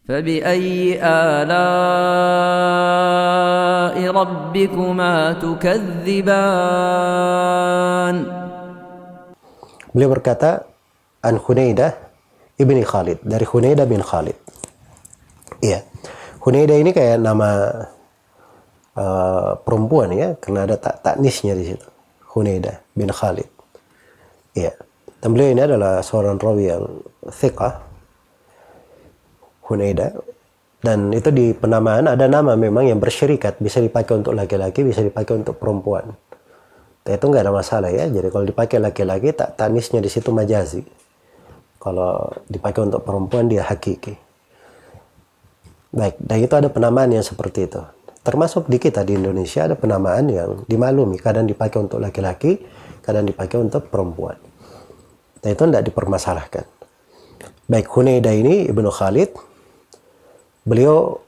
فبأي آلاء ربكما تكذبان. Beliau berkata, An Hunaidah ibni Khalid, dari Hunaidah bin Khalid. Iya, Hunaidah ini kayak nama perempuan ya, karena ada taknisnya di situ. Hunaidah bin Khalid. Iya. Dan beliau ini adalah seorang rawi yang thiqah, Hunaidah. Dan itu di penamaan ada nama memang yang bersyirikat, bisa dipakai untuk laki-laki, bisa dipakai untuk perempuan. Dan itu nggak ada masalah ya. Jadi kalau dipakai laki-laki, taknisnya di situ majazi. Kalau dipakai untuk perempuan dia hakiki. Baik, dan itu ada penamaan yang seperti itu. Termasuk di kita di Indonesia ada penamaan yang dimaklumi, kadang dipakai untuk laki-laki, kadang dipakai untuk perempuan. Dan itu tidak dipermasalahkan. Baik, Hunaidah ini Ibnu Khalid, beliau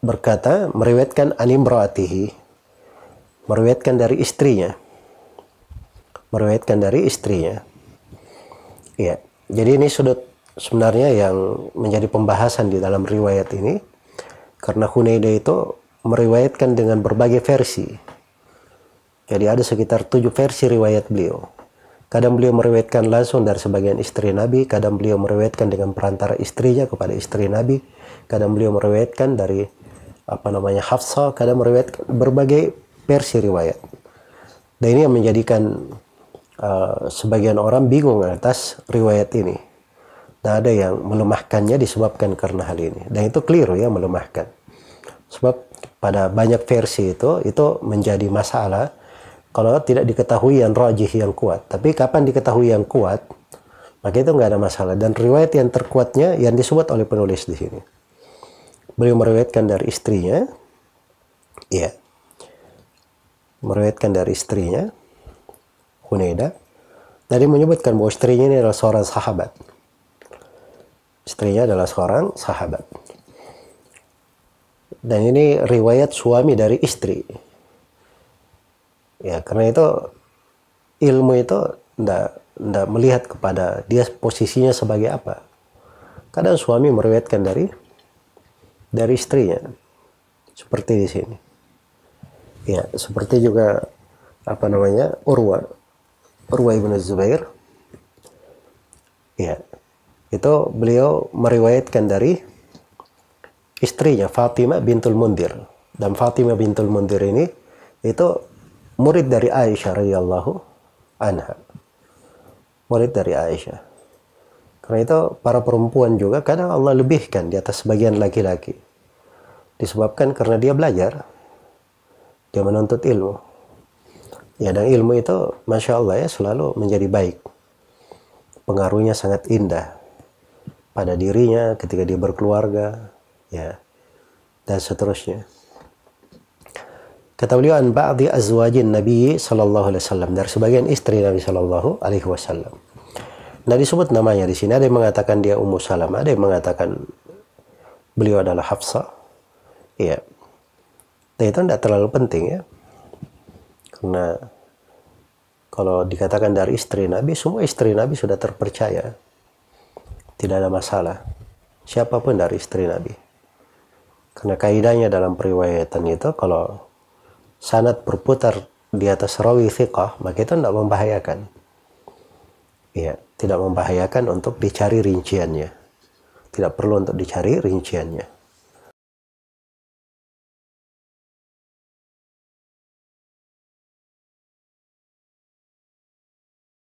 berkata, meriwayatkan animraatihi, meriwayatkan dari istrinya. Meriwayatkan dari istrinya. Ya, jadi ini sudut sebenarnya yang menjadi pembahasan di dalam riwayat ini, karena Hunaidah itu meriwayatkan dengan berbagai versi. Jadi ada sekitar 7 versi riwayat beliau. Kadang beliau meriwayatkan langsung dari sebagian istri Nabi, kadang beliau meriwayatkan dengan perantara istrinya kepada istri Nabi, kadang beliau meriwayatkan dari Hafsah, kadang meriwayatkan berbagai versi riwayat. Dan ini yang menjadikan sebagian orang bingung atas riwayat ini. Dan ada yang melemahkannya disebabkan karena hal ini. Dan itu keliru ya, melemahkan. Sebab pada banyak versi itu menjadi masalah kalau tidak diketahui yang rajih, yang kuat. Tapi kapan diketahui yang kuat, maka itu nggak ada masalah. Dan riwayat yang terkuatnya yang disebut oleh penulis di sini. Beliau meriwayatkan dari istrinya, ya, meriwayatkan dari istrinya, Hunaidah. Tadi menyebutkan bahwa istrinya ini adalah seorang sahabat. Istrinya adalah seorang sahabat. Dan ini riwayat suami dari istri. Ya, karena itu ilmu itu tidak melihat kepada dia posisinya sebagai apa. Kadang suami meriwayatkan dari istrinya. Seperti di sini. Ya, seperti juga Urwa ibn Zubair. Ya. Itu beliau meriwayatkan dari istrinya Fatimah bintul Mundhir. Dan Fatimah bintul Mundhir ini itu murid dari Aisyah radhiyallahu anha. Murid dari Aisyah. Karena itu para perempuan juga kadang Allah lebihkan di atas sebagian laki-laki. Disebabkan karena dia belajar. Dia menuntut ilmu. Ya, dan ilmu itu Masya Allah ya selalu menjadi baik. Pengaruhnya sangat indah pada dirinya ketika dia berkeluarga, ya, dan seterusnya. Kata beliau, an ba'di azwajin Nabi sallallahu alaihi wasallam, dari sebagian istri Nabi sallallahu alaihi wasallam. Nah, disebut namanya di sini, ada yang mengatakan dia Ummu Salamah, ada yang mengatakan beliau adalah Hafsah. Ya. Dan itu tidak terlalu penting ya. Karena kalau dikatakan dari istri Nabi, semua istri Nabi sudah terpercaya. Tidak ada masalah. Siapapun dari istri Nabi. Karena kaidahnya dalam periwayatan itu, kalau sanad berputar di atas rawi thiqah, maka itu tidak membahayakan. Ya, tidak membahayakan untuk dicari rinciannya. Tidak perlu untuk dicari rinciannya.